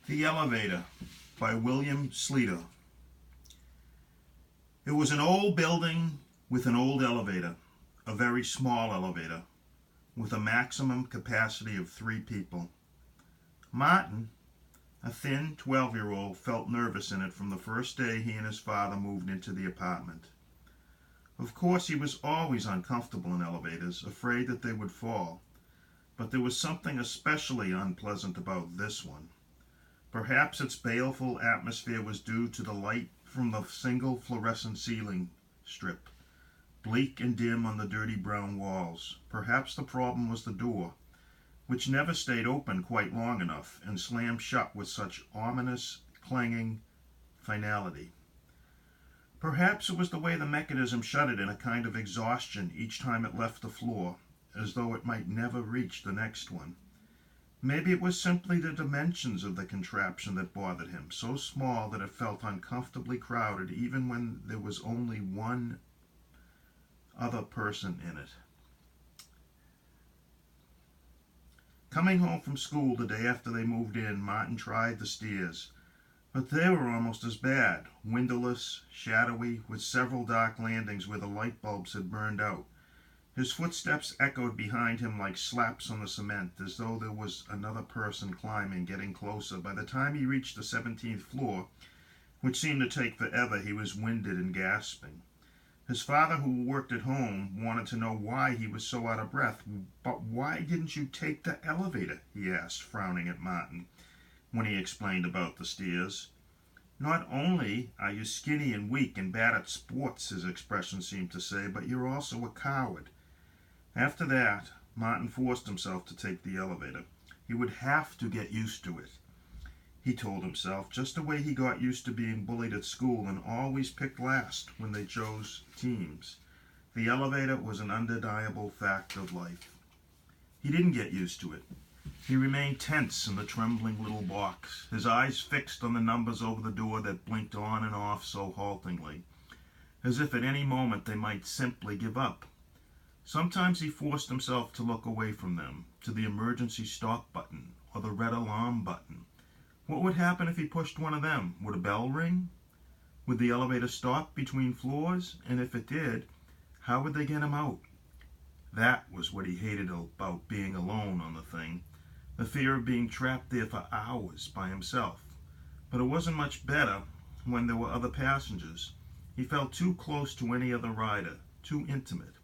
The Elevator by William Sleator. It was an old building with an old elevator, a very small elevator, with a maximum capacity of 3 people. Martin, a thin 12-year-old, felt nervous in it from the first day he and his father moved into the apartment. Of course, he was always uncomfortable in elevators, afraid that they would fall, but there was something especially unpleasant about this one. Perhaps its baleful atmosphere was due to the light from the single fluorescent ceiling strip, bleak and dim on the dirty brown walls. Perhaps the problem was the door, which never stayed open quite long enough and slammed shut with such ominous, clanging finality. Perhaps it was the way the mechanism shut it in a kind of exhaustion each time it left the floor, as though it might never reach the next one. Maybe it was simply the dimensions of the contraption that bothered him, so small that it felt uncomfortably crowded even when there was only one other person in it. Coming home from school the day after they moved in, Martin tried the stairs, but they were almost as bad, windowless, shadowy, with several dark landings where the light bulbs had burned out. His footsteps echoed behind him like slaps on the cement, as though there was another person climbing, getting closer. By the time he reached the 17th floor, which seemed to take forever, he was winded and gasping. His father, who worked at home, wanted to know why he was so out of breath. "But why didn't you take the elevator?" he asked, frowning at Martin, when he explained about the stairs. "Not only are you skinny and weak and bad at sports," his expression seemed to say, "but you're also a coward." After that, Martin forced himself to take the elevator. He would have to get used to it, he told himself, just the way he got used to being bullied at school and always picked last when they chose teams. The elevator was an undeniable fact of life. He didn't get used to it. He remained tense in the trembling little box, his eyes fixed on the numbers over the door that blinked on and off so haltingly, as if at any moment they might simply give up. Sometimes he forced himself to look away from them, to the emergency stop button or the red alarm button. What would happen if he pushed one of them? Would a bell ring? Would the elevator stop between floors? And if it did, how would they get him out? That was what he hated about being alone on the thing, the fear of being trapped there for hours by himself. But it wasn't much better when there were other passengers. He felt too close to any other rider, too intimate.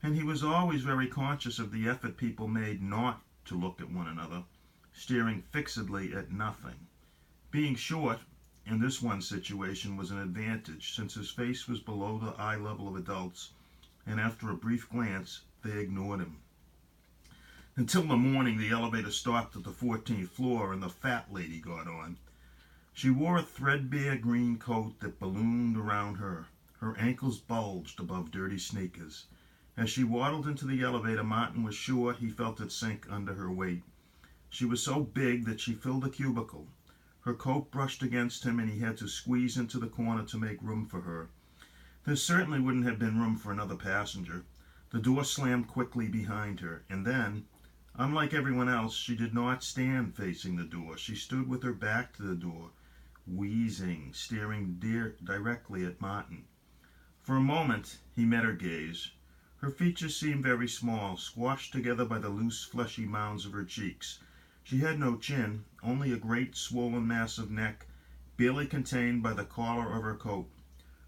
And he was always very conscious of the effort people made not to look at one another, staring fixedly at nothing. Being short, in this one situation, was an advantage, since his face was below the eye level of adults, and after a brief glance, they ignored him. Until the morning the elevator stopped at the 14th floor and the fat lady got on. She wore a threadbare green coat that ballooned around her. Her ankles bulged above dirty sneakers. As she waddled into the elevator, Martin was sure he felt it sink under her weight. She was so big that she filled the cubicle. Her coat brushed against him and he had to squeeze into the corner to make room for her. There certainly wouldn't have been room for another passenger. The door slammed quickly behind her, and then, unlike everyone else, she did not stand facing the door. She stood with her back to the door, wheezing, staring directly at Martin. For a moment, he met her gaze. Her features seemed very small, squashed together by the loose, fleshy mounds of her cheeks. She had no chin, only a great, swollen mass of neck, barely contained by the collar of her coat.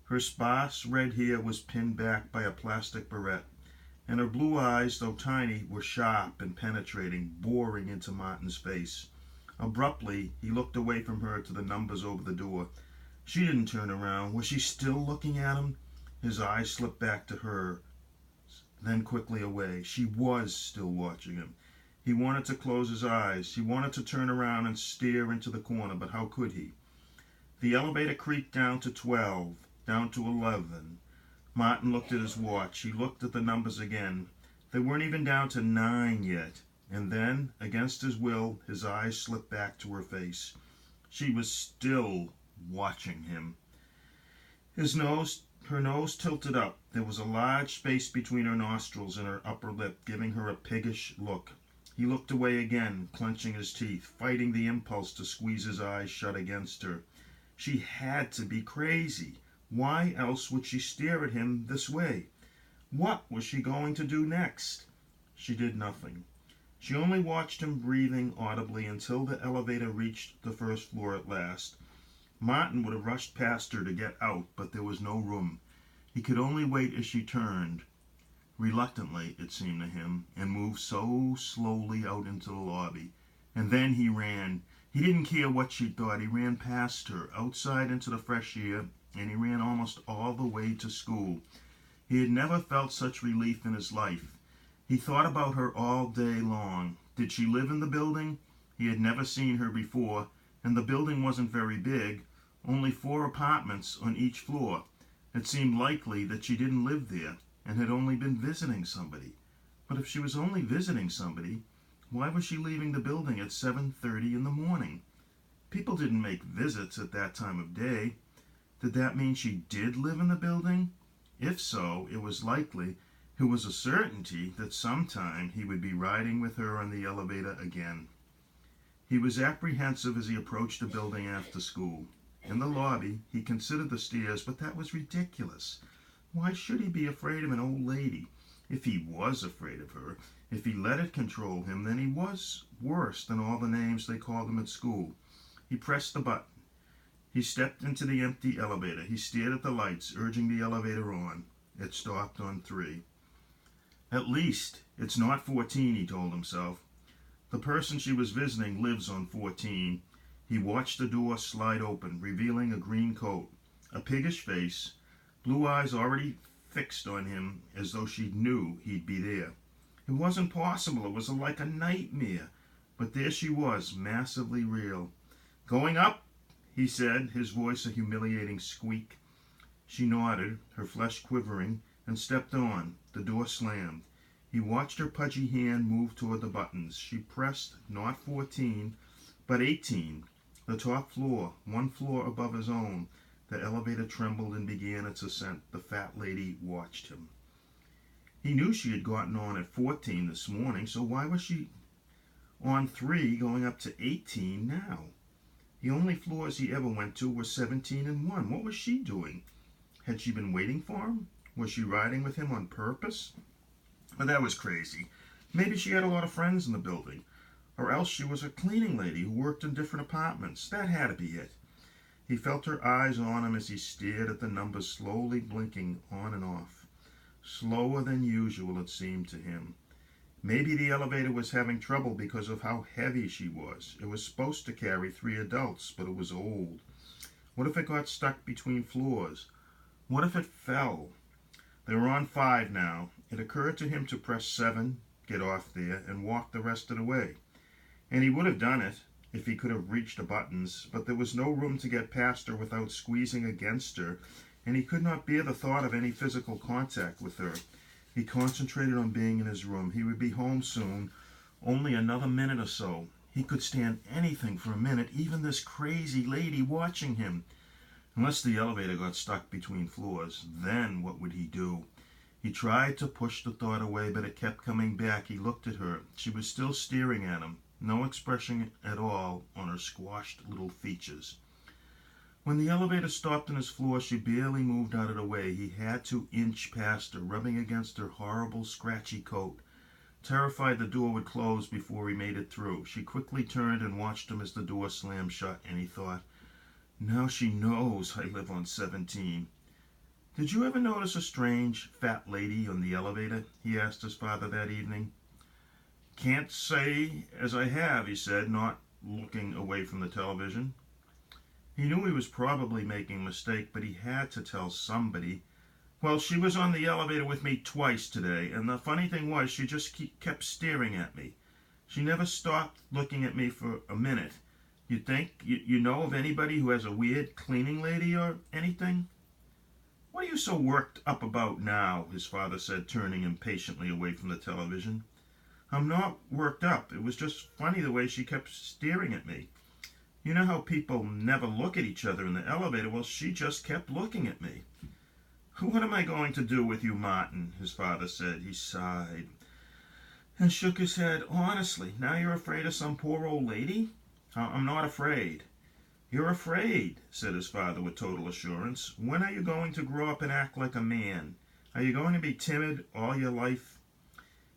Her sparse red hair was pinned back by a plastic barrette, and her blue eyes, though tiny, were sharp and penetrating, boring into Martin's face. Abruptly, he looked away from her to the numbers over the door. She didn't turn around. Was she still looking at him? His eyes slipped back to her, then quickly away. She was still watching him. He wanted to close his eyes. He wanted to turn around and stare into the corner, but how could he? The elevator creaked down to 12, down to 11. Martin looked at his watch. He looked at the numbers again. They weren't even down to 9 yet. And then, against his will, his eyes slipped back to her face. She was still watching him. Her nose tilted up. There was a large space between her nostrils and her upper lip, giving her a piggish look. He looked away again, clenching his teeth, fighting the impulse to squeeze his eyes shut against her. She had to be crazy. Why else would she stare at him this way? What was she going to do next? She did nothing. She only watched him breathing audibly until the elevator reached the first floor at last. Martin would have rushed past her to get out, but there was no room. He could only wait as she turned, reluctantly, it seemed to him, and moved so slowly out into the lobby. And then he ran. He didn't care what she thought. He ran past her, outside into the fresh air, and he ran almost all the way to school. He had never felt such relief in his life. He thought about her all day long. Did she live in the building? He had never seen her before, and the building wasn't very big, only 4 apartments on each floor. It seemed likely that she didn't live there and had only been visiting somebody. But if she was only visiting somebody, why was she leaving the building at 7:30 in the morning? People didn't make visits at that time of day. Did that mean she did live in the building? If so, it was likely, it was a certainty, that sometime he would be riding with her on the elevator again. He was apprehensive as he approached the building after school. In the lobby, he considered the stairs, but that was ridiculous. Why should he be afraid of an old lady? If he was afraid of her, if he let it control him, then he was worse than all the names they called him at school. He pressed the button. He stepped into the empty elevator. He stared at the lights, urging the elevator on. It stopped on 3. At least it's not 14, he told himself. The person she was visiting lives on 14. He watched the door slide open, revealing a green coat, a piggish face, blue eyes already fixed on him as though she knew he'd be there. It wasn't possible. It was like a nightmare. But there she was, massively real. "Going up?" he said, his voice a humiliating squeak. She nodded, her flesh quivering, and stepped on. The door slammed. He watched her pudgy hand move toward the buttons. She pressed not 14, but 18. The top floor, 1 floor above his own. The elevator trembled and began its ascent. The fat lady watched him. He knew she had gotten on at 14 this morning, so why was she on 3 going up to 18 now? The only floors he ever went to were 17 and 1. What was she doing? Had she been waiting for him? Was she riding with him on purpose? But that was crazy. Maybe she had a lot of friends in the building. Or else she was a cleaning lady who worked in different apartments. That had to be it. He felt her eyes on him as he stared at the numbers slowly blinking on and off. Slower than usual, it seemed to him. Maybe the elevator was having trouble because of how heavy she was. It was supposed to carry 3 adults, but it was old. What if it got stuck between floors? What if it fell? They were on 5 now. It occurred to him to press 7, get off there, and walk the rest of the way. And he would have done it if he could have reached the buttons, but there was no room to get past her without squeezing against her, and he could not bear the thought of any physical contact with her. He concentrated on being in his room. He would be home soon, only another minute or so. He could stand anything for a minute, even this crazy lady watching him. Unless the elevator got stuck between floors, then what would he do? He tried to push the thought away, but it kept coming back. He looked at her. She was still staring at him, no expression at all on her squashed little features. When the elevator stopped on his floor, she barely moved out of the way. He had to inch past her, rubbing against her horrible, scratchy coat. Terrified the door would close before he made it through, she quickly turned and watched him as the door slammed shut, and he thought, "Now she knows I live on 17. "Did you ever notice a strange, fat lady on the elevator?" he asked his father that evening. "Can't say as I have," he said, not looking away from the television. He knew he was probably making a mistake, but he had to tell somebody. "Well, she was on the elevator with me twice today, and the funny thing was she just kept staring at me. She never stopped looking at me for a minute. You think you know of anybody who has a weird cleaning lady or anything?" "What are you so worked up about now?" his father said, turning impatiently away from the television. "I'm not worked up. It was just funny the way she kept staring at me. You know how people never look at each other in the elevator? Well, she just kept looking at me." "What am I going to do with you, Martin?" his father said. He sighed. and shook his head. Honestly, now you're afraid of some poor old lady? I'm not afraid. You're afraid, said his father with total assurance. When are you going to grow up and act like a man? Are you going to be timid all your life?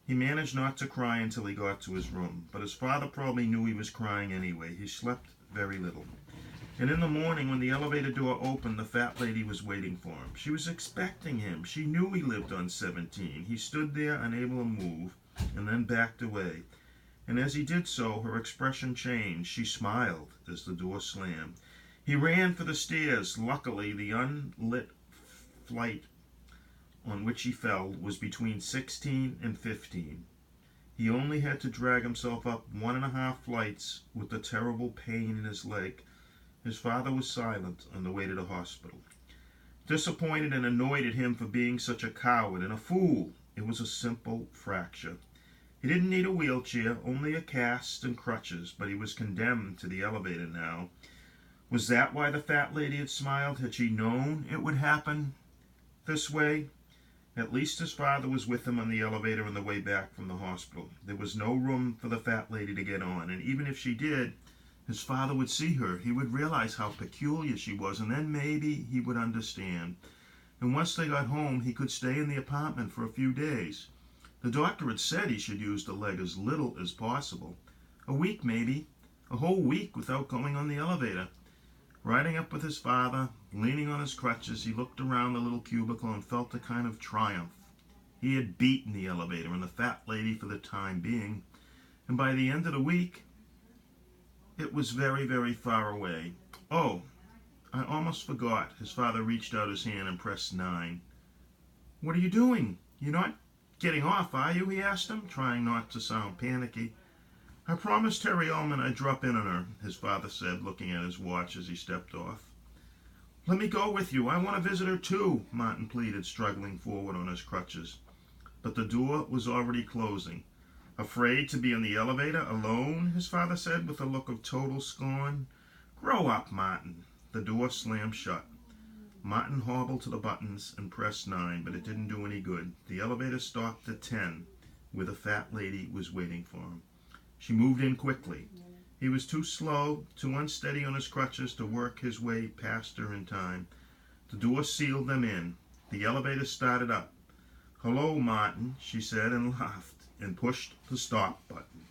He managed not to cry until he got to his room, but his father probably knew he was crying anyway. He slept very little. And in the morning, when the elevator door opened, the fat lady was waiting for him. She was expecting him. She knew he lived on 17. He stood there, unable to move, and then backed away. And as he did so, her expression changed. She smiled as the door slammed. He ran for the stairs. Luckily, the unlit flight on which he fell was between 16 and 15. He only had to drag himself up 1.5 flights with the terrible pain in his leg. His father was silent on the way to the hospital. Disappointed and annoyed at him for being such a coward and a fool. It was a simple fracture. He didn't need a wheelchair, only a cast and crutches, but he was condemned to the elevator now. Was that why the fat lady had smiled? Had she known it would happen this way? At least his father was with him on the elevator on the way back from the hospital. There was no room for the fat lady to get on, and even if she did, his father would see her. He would realize how peculiar she was, and then maybe he would understand. And once they got home, he could stay in the apartment for a few days. The doctor had said he should use the leg as little as possible. A week, maybe. A whole week without going on the elevator. Riding up with his father, leaning on his crutches, he looked around the little cubicle and felt a kind of triumph. He had beaten the elevator and the fat lady for the time being, and by the end of the week, it was very, very far away. Oh, I almost forgot. His father reached out his hand and pressed 9. What are you doing? You're not getting off, are you? He asked him, trying not to sound panicky. I promised Terry Ullman I'd drop in on her, his father said, looking at his watch as he stepped off. Let me go with you. I want to visit her too, Martin pleaded, struggling forward on his crutches. But the door was already closing. Afraid to be in the elevator alone, his father said with a look of total scorn. Grow up, Martin. The door slammed shut. Martin hobbled to the buttons and pressed 9, but it didn't do any good. The elevator stopped at 10, where the fat lady was waiting for him. She moved in quickly. He was too slow, too unsteady on his crutches to work his way past her in time. The door sealed them in. The elevator started up. Hello, Martin, she said and laughed and pushed the stop button.